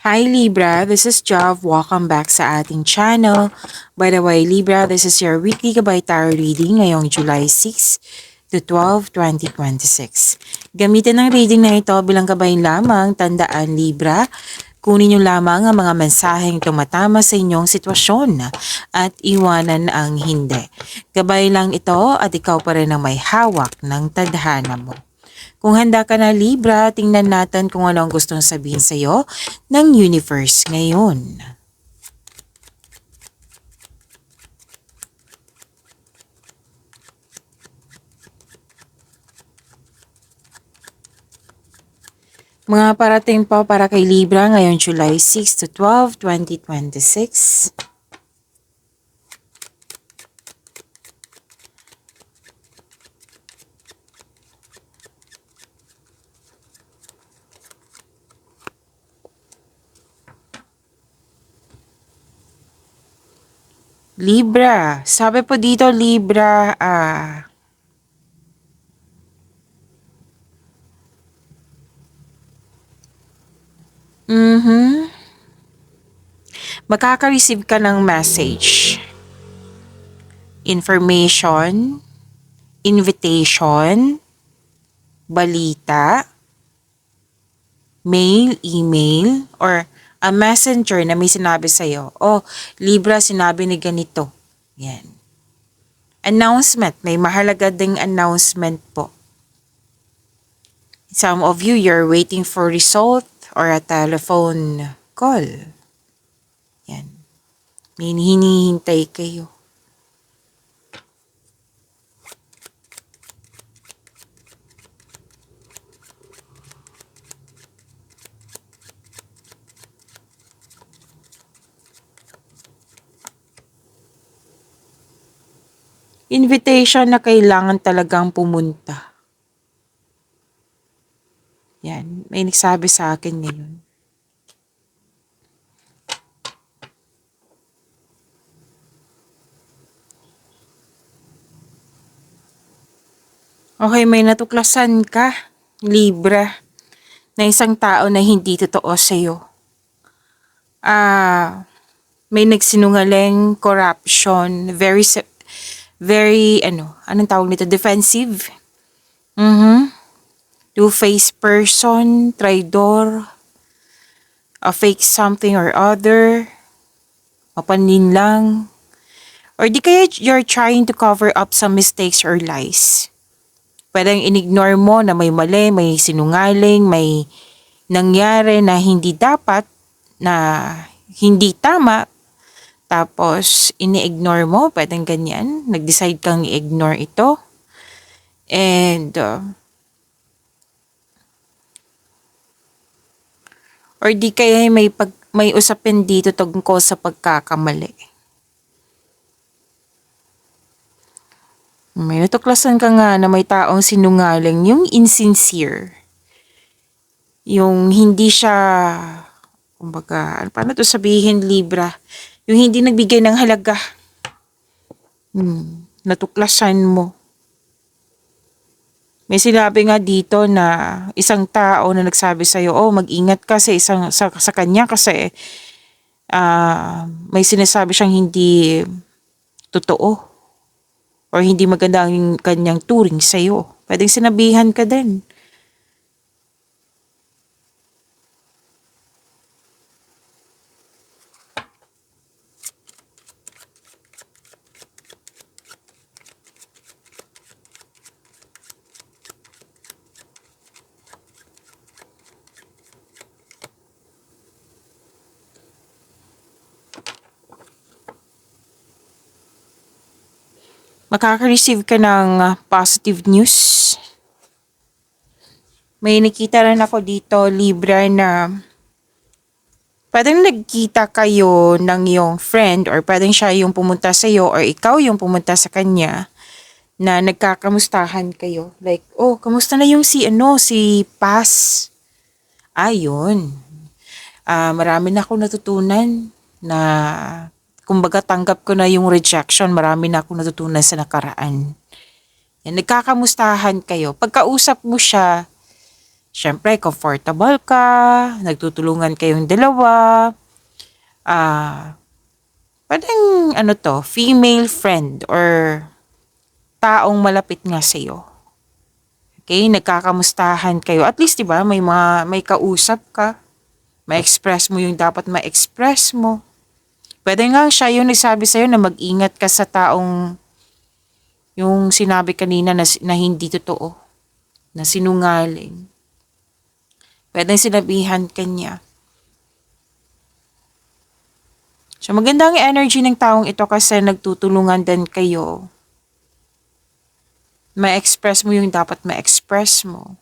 Hi Libra, this is Jav. Welcome back sa ating channel. By the way, Libra, this is your weekly Gabay Tarot reading ngayong July 6 to 12, 2026. Gamitin ang reading na ito bilang gabay lamang. Tandaan Libra, kunin niyo lamang ang mga mensaheng tumatama sa inyong sitwasyon at iwanan ang hindi. Gabay lang ito at ikaw pa rin ang may hawak ng tadhana mo. Kung handa ka na Libra, tingnan natin kung ano ang gustong sabihin sa iyo ng universe ngayon. Mga parating pa para kay Libra ngayon July 6 to 12, 2026. Libra, sabi po dito Libra, makaka-receive ka ng message, information, invitation, balita, mail, email, or a messenger na may sinabi sa'yo. Oh, Libra, sinabi ni ganito. Yan. Announcement. May mahalaga ding announcement po. Some of you, you're waiting for result or a telephone call. Yan. May hinihintay kayo. Invitation na kailangan talagang pumunta. Yan. May nagsabi sa akin ngayon. Okay, may natuklasan ka, Libra, na isang tao na hindi totoo sa'yo. May nagsinungaling, corruption, anong tawag nito, defensive. Two-faced person, traidor, a fake something or other, mapanin lang. Or di kaya you're trying to cover up some mistakes or lies. Pwedeng in-ignore mo na may mali, may sinungaling, may nangyari na hindi dapat, na hindi tama, tapos ini-ignore mo, pwedeng ganyan, nag-decide kang i-ignore ito. And, or di kaya may usapin dito tungkol sa pagkakamali. May natuklasan ka nga na may taong sinungaling, yung insincere. Yung hindi siya, kumbaga, paano to sabihin Libra? Yung hindi nagbigay ng halaga. Natuklasan mo. May sinabi nga dito na isang tao na nagsabi sa'yo, oh mag-ingat ka sa kanya kasi may sinasabi siyang hindi totoo. Or hindi maganda ang kanyang turing sa'yo. Pwedeng sinabihan ka din. Makaka-receive ka ng positive news. May nakita rin ako dito, Libra, na pwedeng nagkita kayo ng iyong friend or pwedeng siya yung pumunta sa iyo or ikaw yung pumunta sa kanya na nagkakamustahan kayo. Like, oh, kamusta na yung si Paz? Ayun. Marami na akong natutunan na kumbaga tanggap ko na yung rejection, marami na akong natutunan sa nakaraan. Yan, nagkakamustahan kayo. Pagkausap mo siya, Siyempre, comfortable ka, nagtutulungan kayong dalawa, pwedeng female friend or taong malapit nga sa'yo. Okay, nagkakamustahan kayo. At least, 'di ba, may kausap ka. Ma-express mo yung dapat ma-express mo. Pwede nga siya yung nagsabi sa'yo na mag-ingat ka sa taong yung sinabi kanina na hindi totoo, na sinungaling. Pwede sinabihan ka niya. So magandang energy ng taong ito kasi nagtutulungan din kayo. Ma-express mo yung dapat ma-express mo.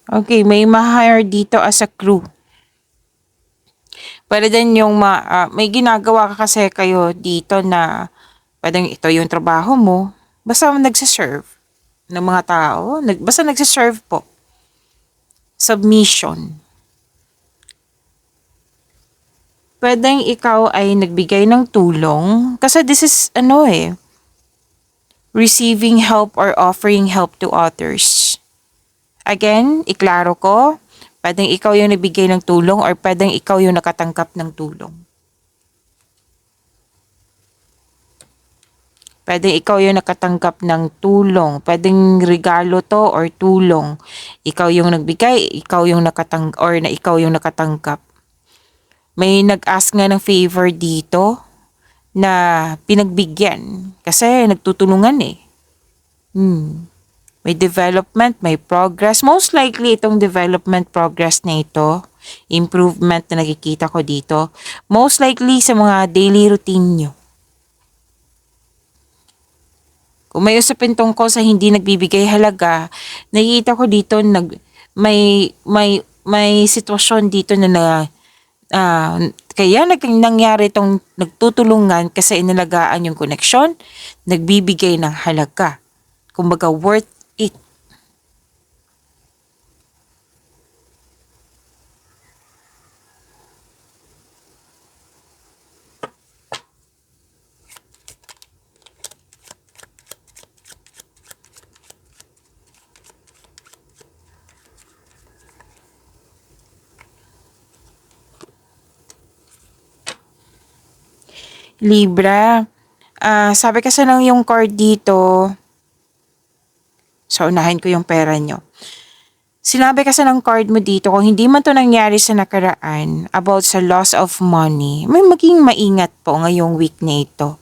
Okay, may ma-hire dito as a crew. Pwede din yung may ginagawa ka kasi kayo dito na pwedeng ito yung trabaho mo. Basta nagsiserve ng mga tao. Basta nagsiserve po. Submission. Pwedeng ikaw ay nagbigay ng tulong. Kasi this is receiving help or offering help to others. Again, iklaro ko, pwedeng ikaw yung nagbigay ng tulong or pwedeng ikaw yung nakatanggap ng tulong. Pwedeng ikaw yung nakatanggap ng tulong. Pwedeng regalo to or tulong. Ikaw yung nagbigay, ikaw yung ikaw yung nakatanggap. May nag-ask nga ng favor dito na pinagbigyan. Kasi nagtutulungan eh. May development, may progress. Most likely, itong development progress na ito, improvement na nakikita ko dito, most likely sa mga daily routine nyo. Kung may usapin tungkol sa hindi nagbibigay halaga, nakikita ko dito may sitwasyon dito na kaya nangyari itong nagtutulungan kasi inalagaan yung connection, nagbibigay ng halaga. Kumbaga worth it. Libra, sabi kasi ng yung card dito, so unahin ko yung pera nyo. Sinabi kasi ng card mo dito, kung hindi man to nangyari sa nakaraan about sa loss of money, may maging maingat po ngayong week na ito.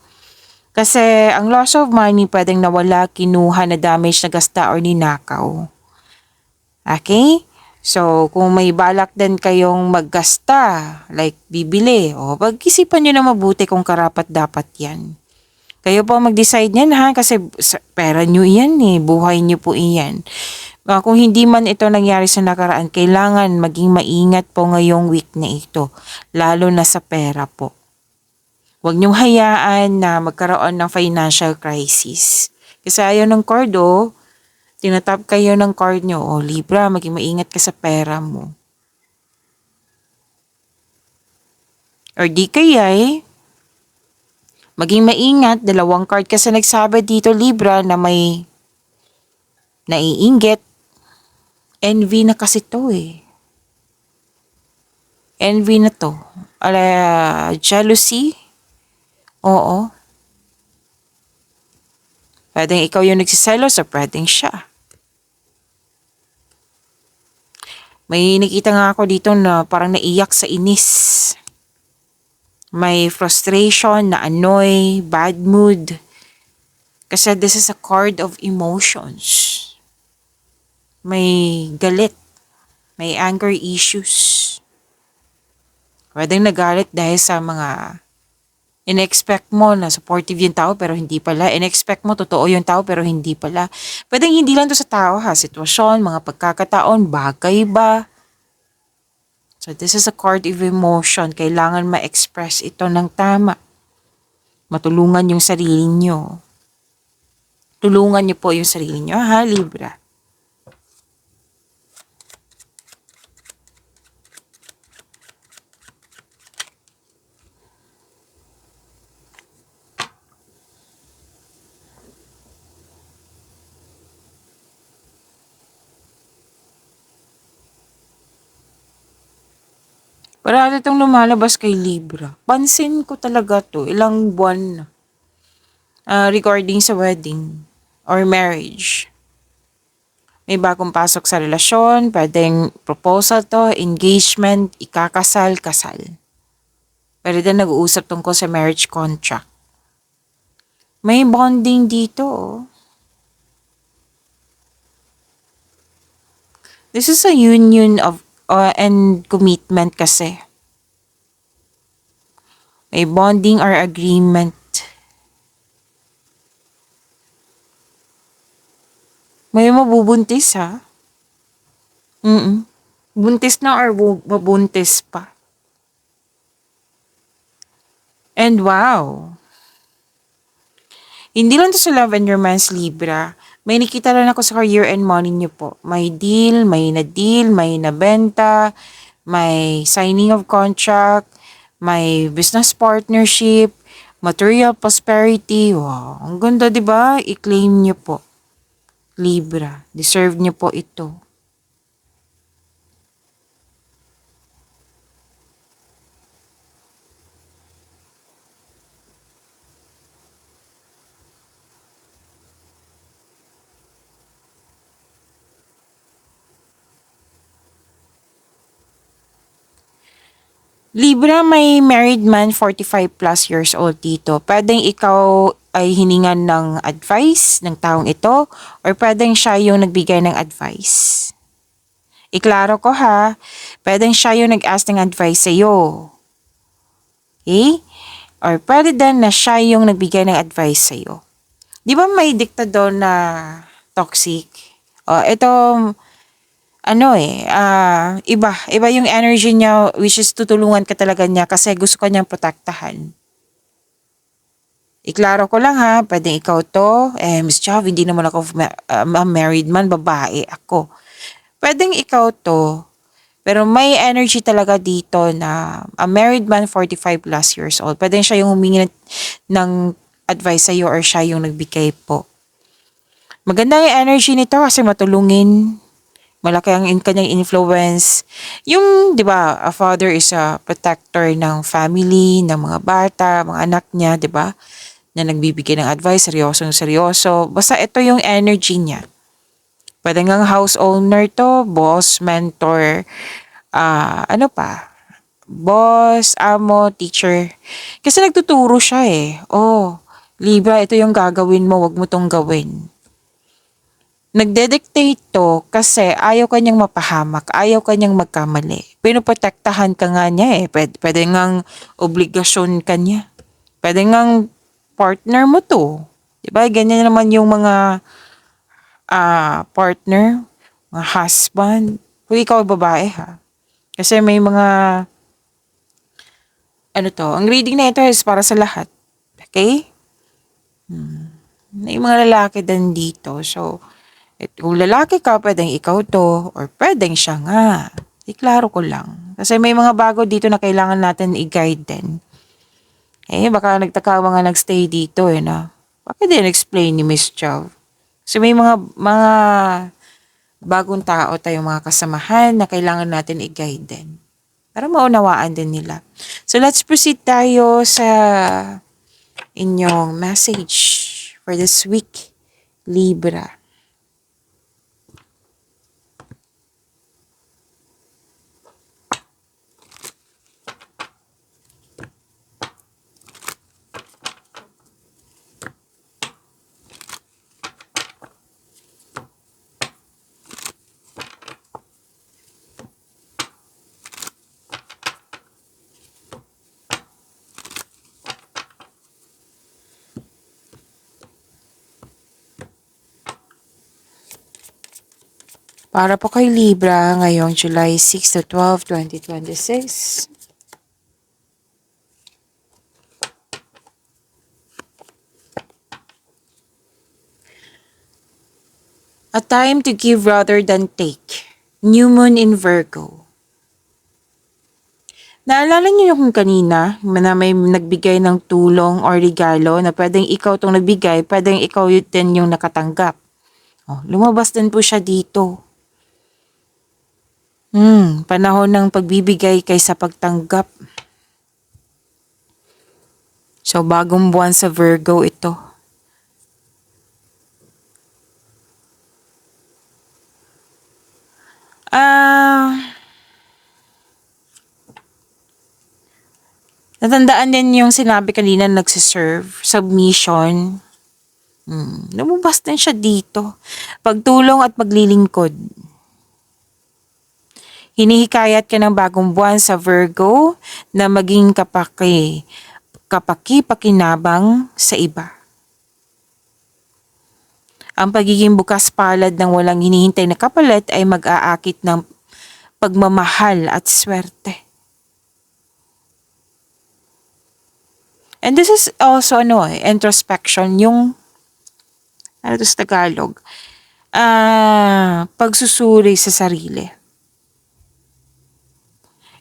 Kasi ang loss of money pwedeng nawala, kinuha, na damage, na gasta or ninakaw. Okay? So, kung may balak din kayong maggasta, like bibili, pag-isipan nyo na mabuti kung karapat dapat yan. Kayo po mag-decide niyan ha, kasi pera nyo yan buhay nyo po iyan. Kung hindi man ito nangyari sa nakaraan, kailangan maging maingat po ngayong week na ito, lalo na sa pera po. Huwag nyong hayaan na magkaroon ng financial crisis. Kasi ayaw ng card tinatap kayo ng card nyo, Libra, maging maingat ka sa pera mo. Or di kaya maging maingat, dalawang card kasi nagsabi dito, Libra, na may naiinggit. Envy na kasi to Envy na to. Jealousy? Oo. Pwedeng ikaw yung nagsiselos o pwedeng siya. May nakita nga ako dito na parang naiyak sa inis. May frustration, na annoy, bad mood. Kasi this is a card of emotions. May galit. May anger issues. Pwedeng nagalit dahil sa mga in-expect mo na supportive yung tao pero hindi pala. In-expect mo totoo yung tao pero hindi pala. Pwedeng hindi lang to sa tao sitwasyon, mga pagkakataon, bagay ba? So this is a card of emotion. Kailangan ma-express ito ng tama. Matulungan yung sarili nyo. Tulungan nyo po yung sarili nyo, ha, Libra? Parati itong lumalabas kay Libra. Pansin ko talaga to, ilang buwan na. Regarding sa wedding or marriage. May bagong pasok sa relasyon, pwedeng proposal to, engagement, ikakasal, kasal. Pero din nag-uusap tungkol sa marriage contract. May bonding dito, oh. This is a union of and commitment kasi. May bonding or agreement. May mabubuntis, ha? Buntis na or mabuntis pa. And wow. Hindi lang to sa love and romance, Libra. May nakita rin ako sa career and money niyo po. May deal, may na-deal, may nabenta, may signing of contract, may business partnership, material prosperity. Wow, ang ganda, 'di ba? I-claim niyo po. Libra, deserve niyo po ito. Libra, may married man 45 plus years old dito. Pwedeng ikaw ay hiningan ng advice ng taong ito or pwedeng siya yung nagbigay ng advice. Iklaro ko, ha, pwedeng siya yung nag-ask ng advice sa'yo. Okay? Or pwede din na siya yung nagbigay ng advice sa'yo. Di ba may diktador na toxic? Ito, iba yung energy niya, which is tutulungan ka talaga niya kasi gusto ka niyang protektahan. Iklaro ko lang, ha, pwedeng ikaw to, Miss Chav, hindi naman ako married man, babae ako. Pwedeng ikaw to, pero may energy talaga dito na a married man 45 plus years old. Pwedeng siya yung humingi ng advice sa'yo or siya yung nagbigay po. Maganda yung energy nito kasi matulungin. Malaki ang kanyang influence. Yung, di ba, a father is a protector ng family, ng mga bata, mga anak niya, di ba? Na nagbibigay ng advice, seryoso. Basta ito yung energy niya. Pwede ngang house owner to, boss, mentor, boss, amo, teacher. Kasi nagtuturo siya eh. Oh, Libra, ito yung gagawin mo, wag mo tong gawin. Nagdedictate to kasi ayaw kanyang mapahamak, ayaw kanyang magkamali. Pinoprotektahan ka nga niya eh. Pwede ngang obligasyon ka niya. Pwede ngang partner mo to. Diba? Ganyan naman yung mga partner, mga husband. Kung ikaw babae, ha. Kasi may mga ang reading na ito is para sa lahat. Okay? May mga lalaki din dito. So, kung lalaki ka, pwedeng ikaw to, or pwedeng siya nga. Iklaro ko lang. Kasi may mga bago dito na kailangan natin i-guide din. Baka nagtaka mga nagstay dito na. Bakit din explain ni Miss Chow? Kasi may mga bagong tao tayong mga kasamahan na kailangan natin i-guide din. Para maunawaan din nila. So let's proceed tayo sa inyong message for this week, Libra. Para po kay Libra ngayong July 6 to 12, 2026. A time to give rather than take. New Moon in Virgo. Naalala niyo yung kanina na may nagbigay ng tulong or regalo na pwedeng ikaw tong nagbigay, pwedeng ikaw din yung nakatanggap. Oh, lumabas din po siya dito. Panahon ng pagbibigay kaysa pagtanggap. So, bagong buwan sa Virgo ito. Natandaan din yung sinabi kanina nagsiserve, submission. Lumabas din siya dito. Pagtulong at paglilingkod. Hinihikayat ka ng bagong buwan sa Virgo na maging kapaki-pakinabang sa iba. Ang pagiging bukas palad ng walang hinihintay na kapalit ay mag-aakit ng pagmamahal at swerte. And this is also introspection, yung ano to sa Tagalog? Pagsusuri sa sarili.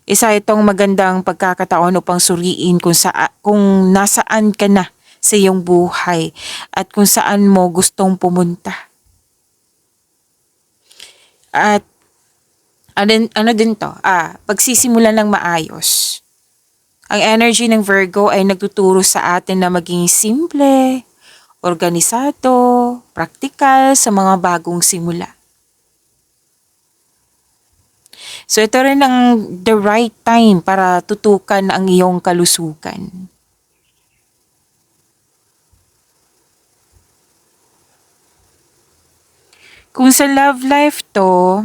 Isa itong magandang pagkakataon upang suriin kung nasaan ka na sa iyong buhay at kung saan mo gustong pumunta. At ano din to? Pagsisimula ng maayos. Ang energy ng Virgo ay nagtuturo sa atin na maging simple, organisado, praktikal sa mga bagong simula. So ito rin ang the right time para tutukan ang iyong kalusugan. Kung sa love life to,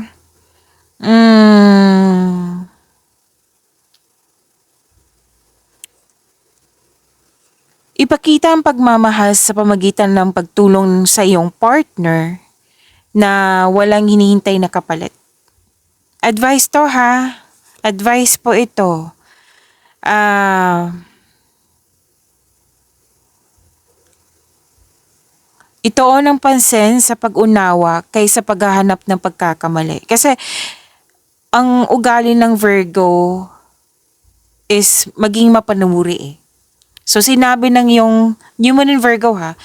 ipakita ang pagmamahal sa pamagitan ng pagtulong sa iyong partner na walang hinihintay na kapalit. Advice to ha. Advice po ito. Ituon ng pansin sa pag-unawa kaysa paghahanap ng pagkakamali. Kasi ang ugali ng Virgo is maging mapanuri eh. So sinabi ng yung New Moon in Virgo ha,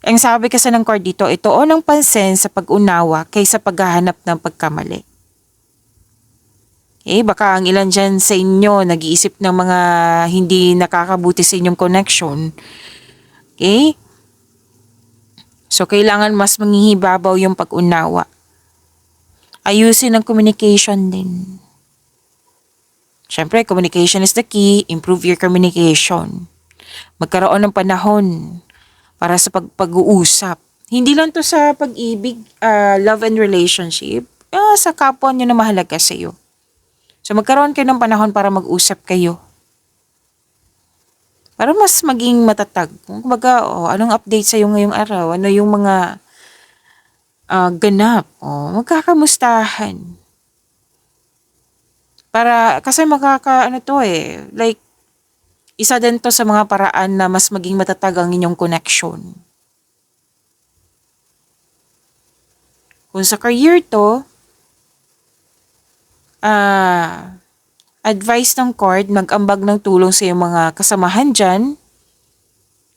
ang sabi kasi ng card dito, ituon ng pansin sa pag-unawa kaysa paghahanap ng pagkamali. Okay, baka ang ilan dyan sa inyo nag-iisip ng mga hindi nakakabuti sa inyong connection. Okay? So kailangan mas manghihibabaw yung pag-unawa. Ayusin ang communication din. Siyempre, communication is the key. Improve your communication. Magkaroon ng panahon para sa pag-uusap. Hindi lang to sa pag-ibig, love and relationship. Sa kapwa nyo na mahalaga sa iyo. So magkaroon kayo ng panahon para mag-usap kayo. Para mas maging matatag. Kung kumbaga, anong update sa iyo ngayong araw? Ano yung mga ganap? Magkakamustahan. Kasi like, isa din to sa mga paraan na mas maging matatag ang inyong connection. Kung sa career to, advice ng card, mag-ambag ng tulong sa iyong mga kasamahan dyan.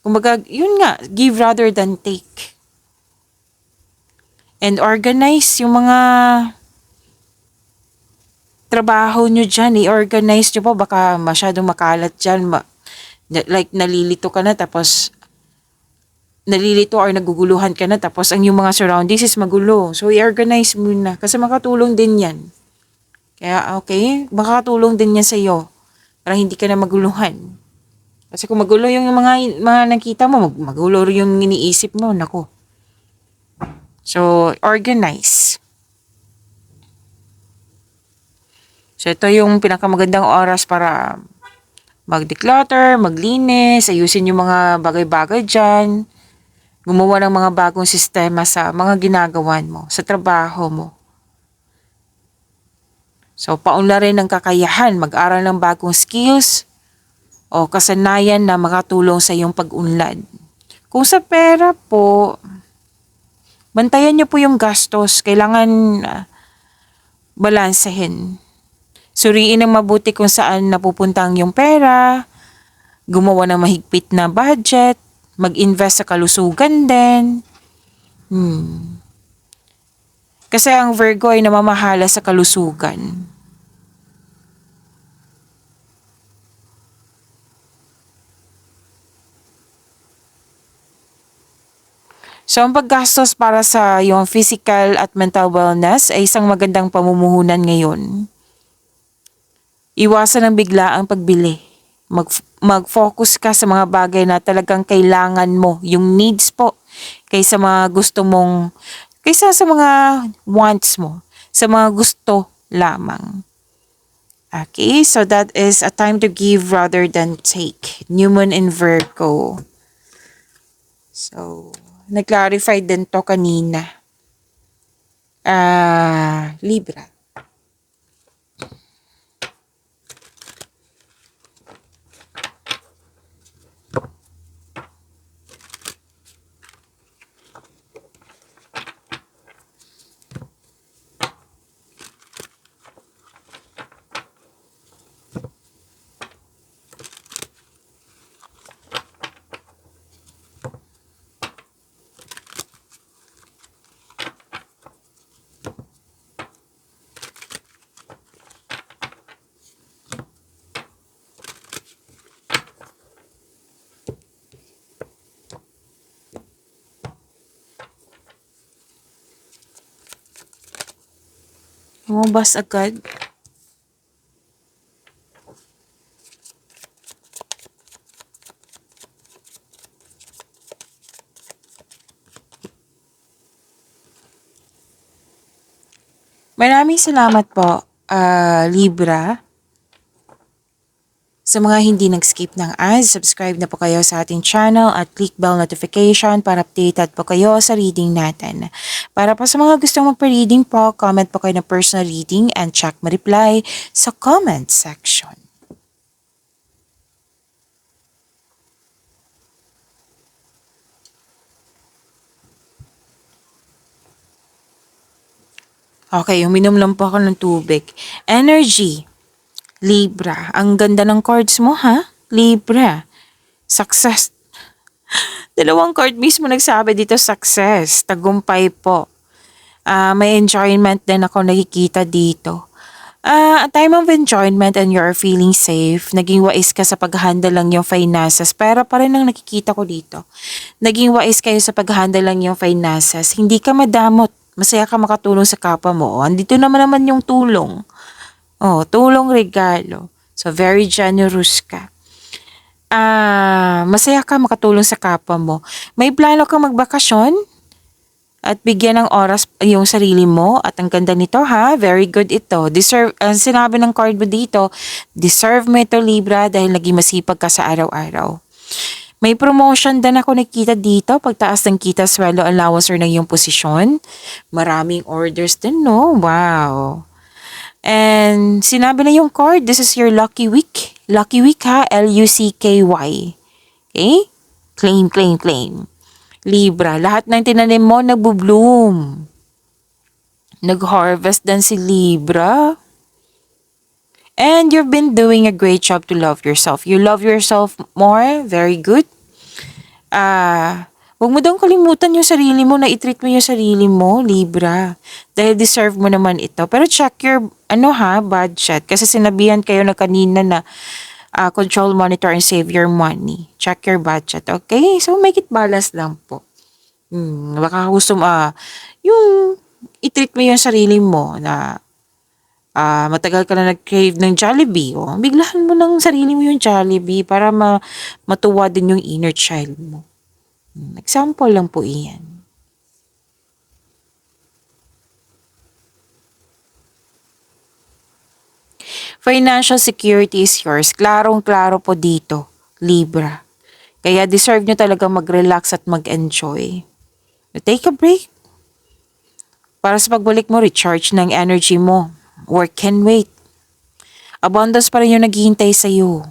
Kumbaga, yun nga, give rather than take. And organize yung mga trabaho nyo dyan, i-organize nyo po, baka masyadong makalat dyan, like nalilito ka na tapos nalilito or naguguluhan ka na tapos ang yung mga surroundings is magulo. So i-organize muna kasi makatulong din yan. Kaya makatulong din yan sa iyo para hindi ka na maguluhan. Kasi kung magulo yung mga nakita mo, magulo yung iniisip mo, nako. So organize. So ito yung pinakamagandang oras para mag-declutter, maglinis, ayusin yung mga bagay-bagay dyan, gumawa ng mga bagong sistema sa mga ginagawan mo, sa trabaho mo. So, paunlarin ng kakayahan, mag-aral ng bagong skills o kasanayan na makatulong sa iyong pag-unlad. Kung sa pera po, Bantayan nyo po yung gastos. Kailangan balansehin. Suriin ng mabuti kung saan napupunta ang yung pera, gumawa ng mahigpit na budget, mag-invest sa kalusugan din. Kasi ang Virgo ay namamahala sa kalusugan. So, ang paggastos para sa yung physical at mental wellness ay isang magandang pamumuhunan ngayon. Iwasan ang biglaang pagbili. Mag-focus ka sa mga bagay na talagang kailangan mo, yung needs po, kaysa mga gusto mong, kaysa sa mga wants mo, sa mga gusto lamang. Okay, so that is a time to give rather than take. New Moon in Virgo. So, nag-clarify din to kanina. Libra. Lumabas agad. Maraming salamat po, Libra. Sa mga hindi nag-skip ng ads, subscribe na po kayo sa ating channel at click bell notification para updated po kayo sa reading natin. Para po sa mga gustong magpa-reading po, comment po kayo ng personal reading and check ma-reply sa comment section. Okay, uminom lang po ako ng tubig. Energy. Libra. Ang ganda ng cards mo, ha? Libra. Success. Dalawang card mismo nagsabi dito, success. Tagumpay po. May enjoyment din ako nakikita dito. A time of enjoyment and you're feeling safe. Naging wais ka sa pag-handle lang yung finances. Pero pa rin ang nakikita ko dito. Naging wais kayo sa pag-handle lang yung finances. Hindi ka madamot. Masaya ka makatulong sa kapwa mo. Andito naman yung tulong. Tulong regalo. So, very generous ka. Masaya ka makatulong sa kapwa mo. May plano kang magbakasyon at bigyan ng oras yung sarili mo at ang ganda nito, ha? Very good ito. Deserve, ang sinabi ng card mo dito, deserve mo ito, Libra, dahil naging masipag ka sa araw-araw. May promotion din ako nakita dito, pagtaas ng kita, sweldo, allowance or ng iyong posisyon. Maraming orders din, no? Wow. And sinabi na yung card, this is your lucky week. Lucky week, ha? L-U-C-K-Y. Okay? Claim, claim, claim. Libra, lahat ng tinanim mo nagbo-bloom. Nag-harvest din si Libra. And you've been doing a great job to love yourself. You love yourself more. Very good. Huwag mo daw kalimutan yung sarili mo, na i-treat mo yung sarili mo, Libra. Dahil deserve mo naman ito. Pero check your, budget. Kasi sinabihan kayo na kanina na control, monitor, and save your money. Check your budget, okay? So, make it balance lang po. Baka gusto mo, yung i-treat mo yung sarili mo na matagal ka na nag-crave ng Jollibee. Biglahan mo ng sarili mo yung Jollibee para matuwa din yung inner child mo. Example lang po iyan. Financial security is yours. Klarong-klaro po dito, Libra. Kaya deserve nyo talaga mag-relax at mag-enjoy. Take a break. Para sa pagbalik mo, recharge ng energy mo. Work can wait. Abundance pa rin yung naghihintay sa'yo.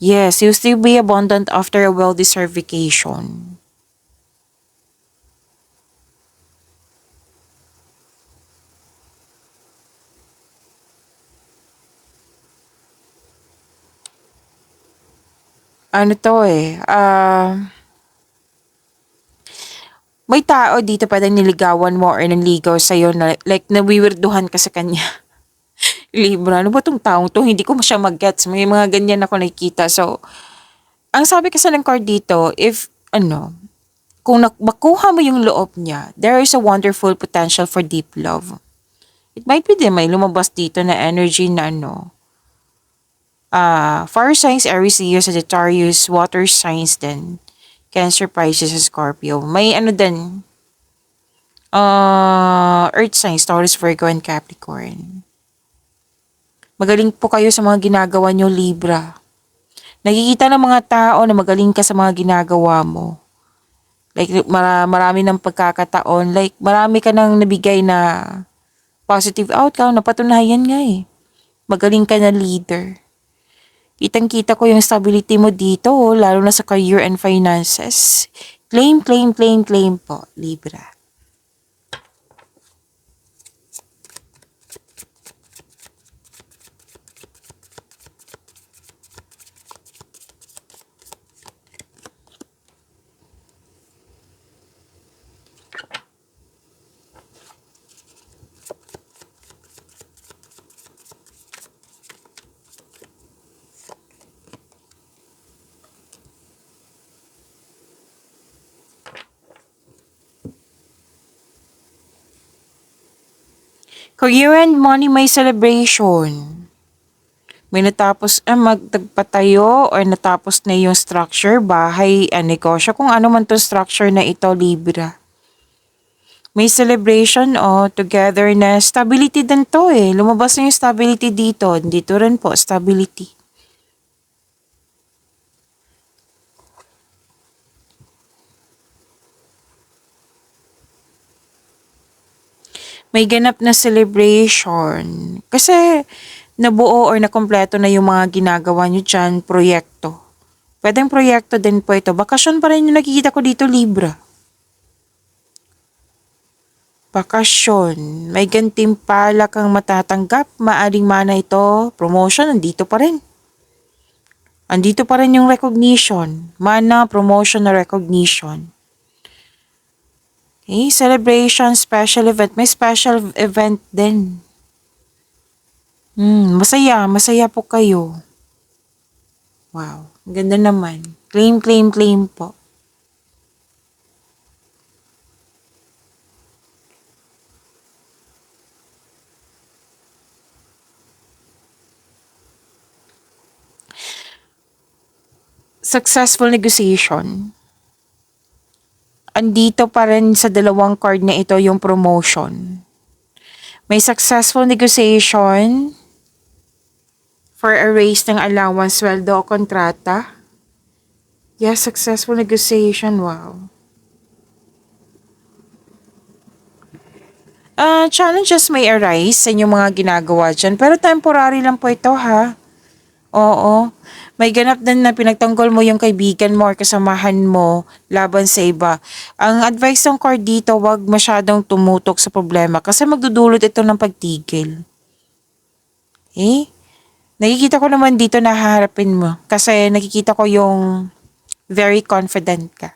Yes, you'll still be abundant after a well-deserved vacation. Ano to eh, may tao dito pa din niligawan mo or nanligaw sa'yo na like nawiwirduhan ka sa kanya. Libra, ano ba tong taong to? Hindi ko siya mag-gets. May mga ganyan ako nakikita. So, ang sabi kasi ng card dito, if kung makuha mo yung loob niya, there is a wonderful potential for deep love. It might be din may lumabas dito na energy na fire signs, Aries, Leo, Sagittarius, water signs din. Cancer, Pisces, Scorpio. May din, earth signs, Taurus, Virgo, and Capricorn. Magaling po kayo sa mga ginagawa nyo, Libra. Nakikita ng mga tao na magaling ka sa mga ginagawa mo. Like, marami ng pagkakataon. Like, marami ka nang nabigay na positive outcome. Napatunayan nga eh. Magaling ka na leader. Kitang-kita ko yung stability mo dito, lalo na sa career and finances. Claim, claim, claim, claim po, Libra. Career and money, may celebration. May natapos magtagpatayo or natapos na yung structure, bahay, negosyo, kung ano man to structure na ito, Libra. May celebration togetherness, stability din to eh. Lumabas na yung stability dito. Dito rin po, stability. May ganap na celebration. Kasi nabuo or nakompleto na yung mga ginagawa nyo dyan, proyekto. Pwedeng proyekto din po ito. Bakasyon pa rin yung nakikita ko dito, Libra. Bakasyon. May gantimpala kang matatanggap. Maaring mana ito. Promotion, andito pa rin. Andito pa rin yung recognition. Mana, promotion na recognition. Okay, celebration, special event. May special event din. Masaya. Masaya po kayo. Wow, ganda naman. Claim, claim, claim po. Successful negotiation. Andito pa rin sa dalawang card na ito yung promotion. May successful negotiation for a raise ng allowance, sweldo o kontrata. Yes, successful negotiation. Wow. Challenges may arise sa inyong mga ginagawa dyan, pero temporary lang po ito ha. Oo. May ganap din na pinagtanggol mo yung kaibigan mo or kasamahan mo laban sa iba. Ang advice ng card dito, wag masyadong tumutok sa problema kasi magdudulot ito ng pagtigil. Eh? Nakikita ko naman dito na haharapin mo kasi nakikita ko yung very confident ka.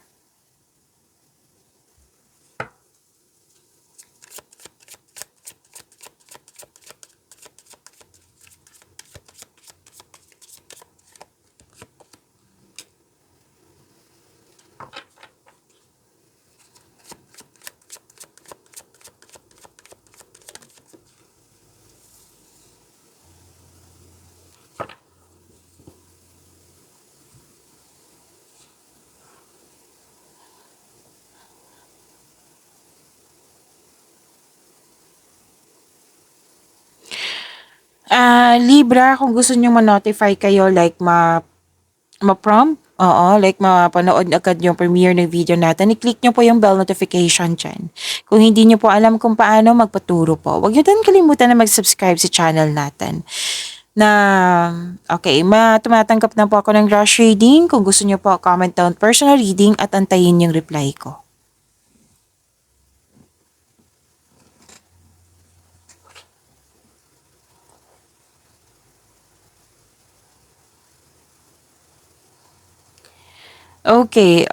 Libra, kung gusto nyo ma-notify kayo like ma-prompt, like mapanood agad yung premiere ng video natin, i-click nyo po yung bell notification dyan. Kung hindi nyo po alam kung paano, magpaturo po. Huwag nyo din kalimutan na mag-subscribe sa channel natin. Tumatanggap na po ako ng rush reading. Kung gusto nyo po, comment down personal reading at antayin yung reply ko. Okay,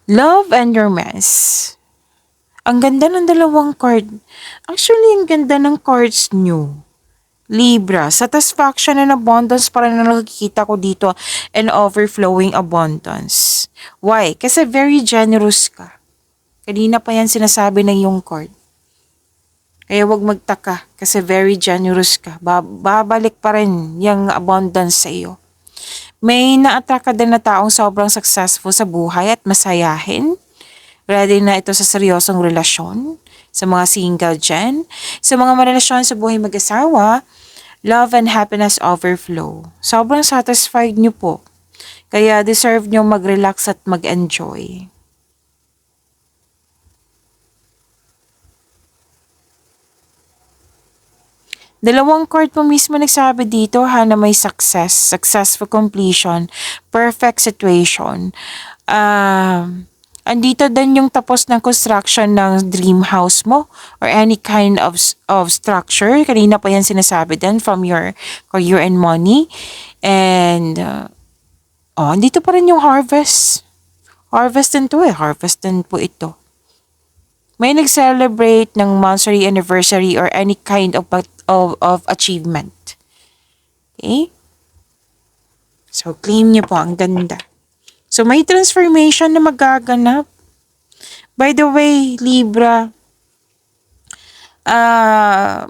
love and romance. Ang ganda ng dalawang card. Actually, ang ganda ng cards nyo. Libra, satisfaction and abundance pa rin na nakikita ko dito and overflowing abundance. Why? Kasi very generous ka. Kanina pa yan sinasabi ng yung card. Kaya wag magtaka kasi very generous ka. Babalik pa rin yung abundance sa iyo. May na-attract ka din na taong sobrang successful sa buhay at masayahin. Ready na ito sa seryosong relasyon. Sa mga single dyan. Sa mga marelasyon sa buhay mag-asawa, love and happiness overflow. Sobrang satisfied nyo po. Kaya deserve nyo mag-relax at mag-enjoy. Dalawang card po mismo nagsabi dito ha na may success, successful completion, perfect situation. Andito din yung tapos ng construction ng dream house mo or any kind of structure. Kanina pa yan sinasabi din from your career and money. And, andito pa rin yung harvest. Harvest din to harvest din po ito. May nag-celebrate ng monthly anniversary or any kind of achievement. Okay? So, claim niyo po. Ang ganda. So, may transformation na magaganap. By the way, Libra,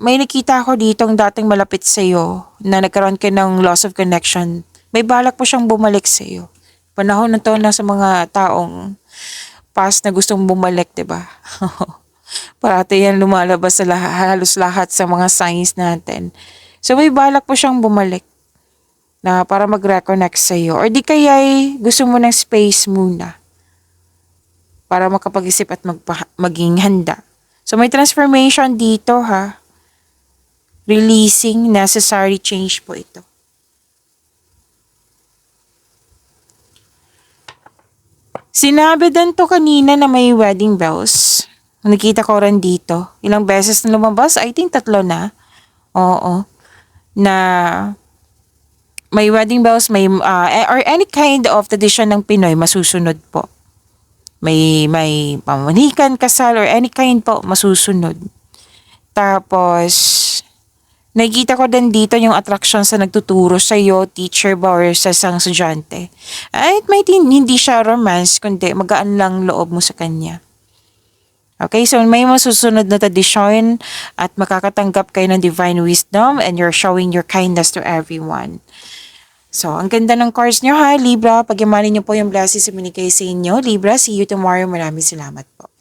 may nakita ko ditong dating malapit sa'yo na nagkaroon ka ng loss of connection. May balak po siyang bumalik sa'yo. Panahon na to na sa mga taong past na gustong bumalik, diba? Parati yan lumalabas sa halos lahat sa mga signs natin. So may balak po siyang bumalik na para mag-reconnect sa'yo. Or di kaya gusto mo ng space muna para makapag-isip at maging handa. So may transformation dito ha. Releasing necessary change po ito. Sinabi din to kanina na may wedding bells. Nakita ko rin dito. Ilang beses na lumabas? I think 3 na. Oo. Na may wedding bells, may or any kind of tradition ng Pinoy masusunod po. May pamanikan, kasal, or any kind po masusunod. Tapos, nakikita ko din dito yung attraction sa nagtuturo sa iyo, teacher ba or sa isang estudyante. Ay, hindi siya romance, kundi magaan lang loob mo sa kanya. Okay, so may masusunod na tradisyon at makakatanggap kayo ng divine wisdom and you're showing your kindness to everyone. So, ang ganda ng cards nyo ha, Libra. Pagyamanin nyo po yung blessings sa binigay sa inyo. Libra, see you tomorrow. Maraming salamat po.